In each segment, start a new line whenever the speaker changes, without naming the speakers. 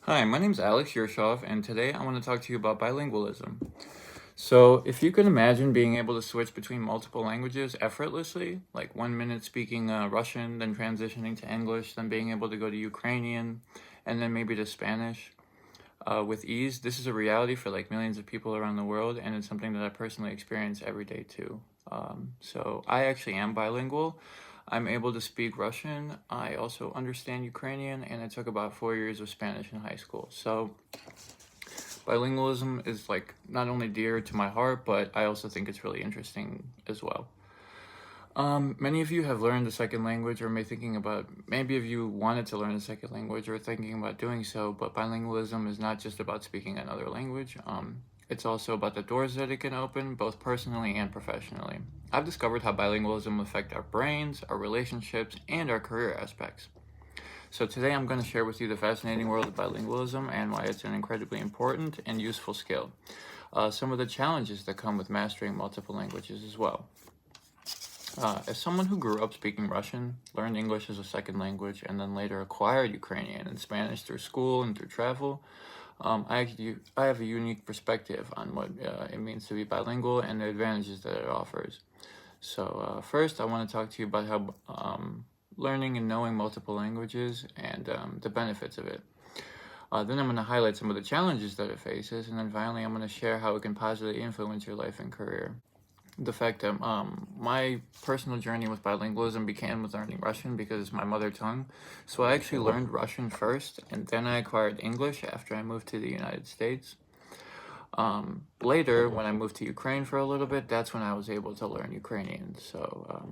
Hi, my name's Alex Yershov, and today I want to talk to you about bilingualism. So, if you can imagine being able to switch between multiple languages effortlessly, like 1 minute speaking Russian, then transitioning to English, then being able to go to Ukrainian, and then maybe to Spanish with ease, this is a reality for like millions of people around the world, and it's something that I personally experience every day too. So, I actually am bilingual. I'm able to speak Russian. I also understand Ukrainian, and I took about 4 years of Spanish in high school. So, bilingualism is like not only dear to my heart, but I also think it's really interesting as well. Many of you have learned a second language or may thinking about, maybe if you wanted to learn a second language or thinking about doing so, but bilingualism is not just about speaking another language. It's also about the doors that it can open, both personally and professionally. I've discovered how bilingualism affect our brains, our relationships, and our career aspects. So today I'm going to share with you the fascinating world of bilingualism and why it's an incredibly important and useful skill. Some of the challenges that come with mastering multiple languages as well. As someone who grew up speaking Russian, learned English as a second language, and then later acquired Ukrainian and Spanish through school and through travel, I have a unique perspective on what it means to be bilingual and the advantages that it offers. So first, I want to talk to you about how learning and knowing multiple languages and the benefits of it. Then I'm going to highlight some of the challenges that it faces, and then finally, I'm going to share how it can positively influence your life and career. The fact that my personal journey with bilingualism began with learning Russian because it's my mother tongue. So I actually learned Russian first, and then I acquired English after I moved to the United States. Later, when I moved to Ukraine for a little bit, that's when I was able to learn Ukrainian. So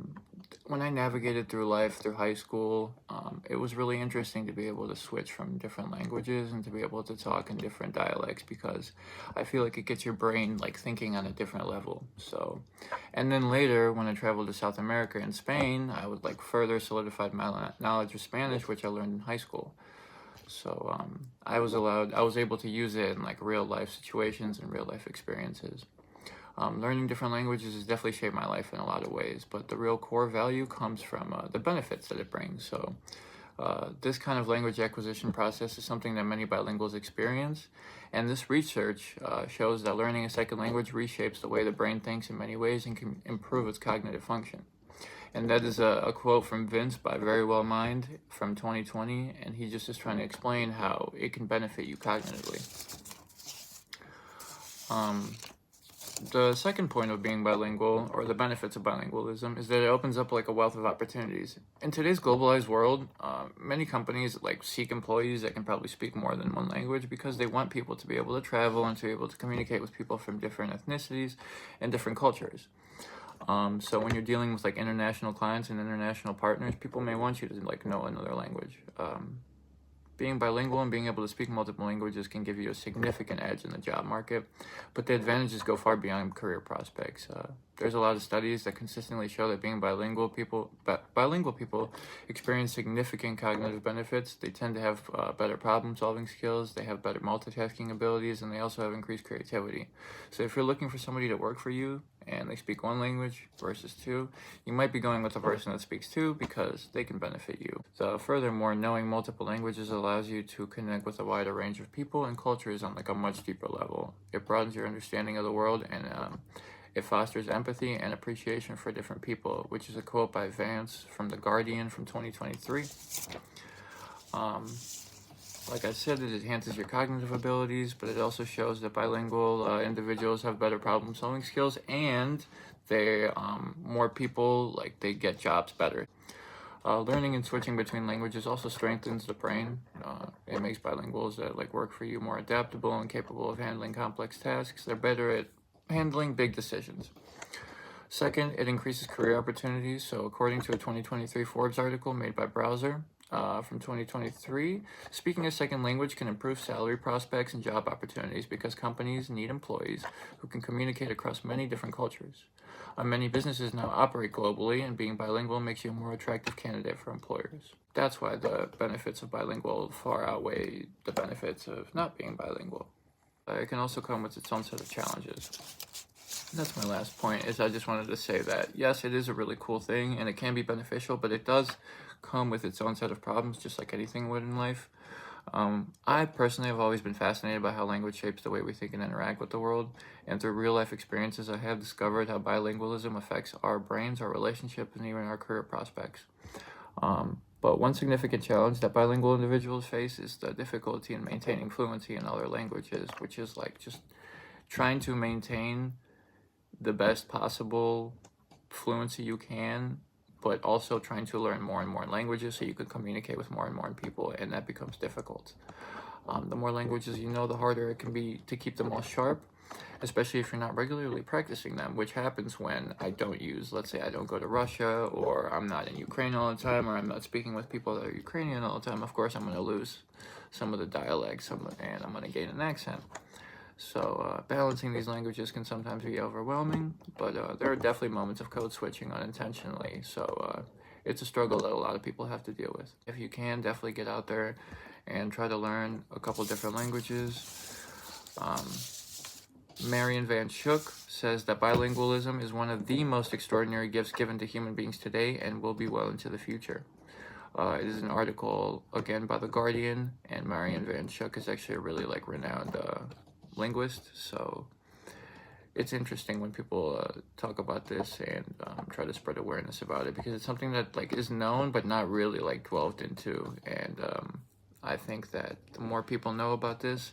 when I navigated through life, through high school, it was really interesting to be able to switch from different languages and to be able to talk in different dialects because I feel like it gets your brain like thinking on a different level. So, and then later when I traveled to South America and Spain, I would like further solidified my knowledge of Spanish, which I learned in high school. So I was able to use it in like real life situations and real life experiences. Learning different languages has definitely shaped my life in a lot of ways, but the real core value comes from the benefits that it brings. So this kind of language acquisition process is something that many bilinguals experience, and this research shows that learning a second language reshapes the way the brain thinks in many ways and can improve its cognitive function. And that is a quote from Vince by Very Well Mind from 2020, and he just is trying to explain how it can benefit you cognitively. The second point of being bilingual, or the benefits of bilingualism, is that it opens up like a wealth of opportunities. In today's globalized world, many companies like seek employees that can probably speak more than one language because they want people to be able to travel and to be able to communicate with people from different ethnicities and different cultures. So when you're dealing with like international clients and international partners, people may want you to like know another language. Being bilingual and being able to speak multiple languages can give you a significant edge in the job market, but the advantages go far beyond career prospects. There's a lot of studies that consistently show that being bilingual people experience significant cognitive benefits. They tend to have better problem-solving skills, they have better multitasking abilities, and they also have increased creativity. So if you're looking for somebody to work for you and they speak one language versus two, you might be going with the person that speaks two because they can benefit you. So furthermore, knowing multiple languages allows you to connect with a wider range of people and cultures on like a much deeper level. It broadens your understanding of the world, and it fosters empathy and appreciation for different people, which is a quote by Vance from The Guardian from 2023. Like I said, it enhances your cognitive abilities, but it also shows that bilingual individuals have better problem-solving skills, and they more people like they get jobs better. Learning and switching between languages also strengthens the brain. It makes bilinguals that like work for you more adaptable and capable of handling complex tasks. They're better at handling big decisions. Second, it increases career opportunities. So according to a 2023 Forbes article made by Browser from 2023, speaking a second language can improve salary prospects and job opportunities because companies need employees who can communicate across many different cultures. Many businesses now operate globally, and being bilingual makes you a more attractive candidate for employers. That's why the benefits of bilingual far outweigh the benefits of not being bilingual. It can also come with its own set of challenges. That's my last point, is I just wanted to say that, yes, it is a really cool thing, and it can be beneficial, but it does come with its own set of problems, just like anything would in life. I personally have always been fascinated by how language shapes the way we think and interact with the world, and through real-life experiences, I have discovered how bilingualism affects our brains, our relationships, and even our career prospects. But one significant challenge that bilingual individuals face is the difficulty in maintaining fluency in other languages, which is like just trying to maintain the best possible fluency you can, but also trying to learn more and more languages so you can communicate with more and more people, and that becomes difficult. The more languages you know, the harder it can be to keep them all sharp, especially if you're not regularly practicing them, which happens when I don't use, let's say I don't go to Russia, or I'm not in Ukraine all the time, or I'm not speaking with people that are Ukrainian all the time. Of course, I'm going to lose some of the dialects, and I'm going to gain an accent. So balancing these languages can sometimes be overwhelming, but there are definitely moments of code switching unintentionally. So it's a struggle that a lot of people have to deal with. If you can, definitely get out there and try to learn a couple different languages. Marion Van Schook says that bilingualism is one of the most extraordinary gifts given to human beings today and will be well into the future. It is an article, again, by The Guardian, and Marion Van Schook is actually a really renowned linguist, so it's interesting when people talk about this and try to spread awareness about it, because it's something that is known but not really delved into, and I think that the more people know about this,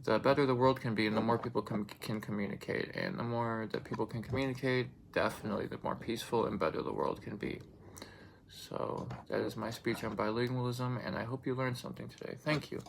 the better the world can be, and the more people can communicate, and the more that people can communicate, definitely the more peaceful and better the world can be. So that is my speech on bilingualism, and I hope you learned something today. Thank you.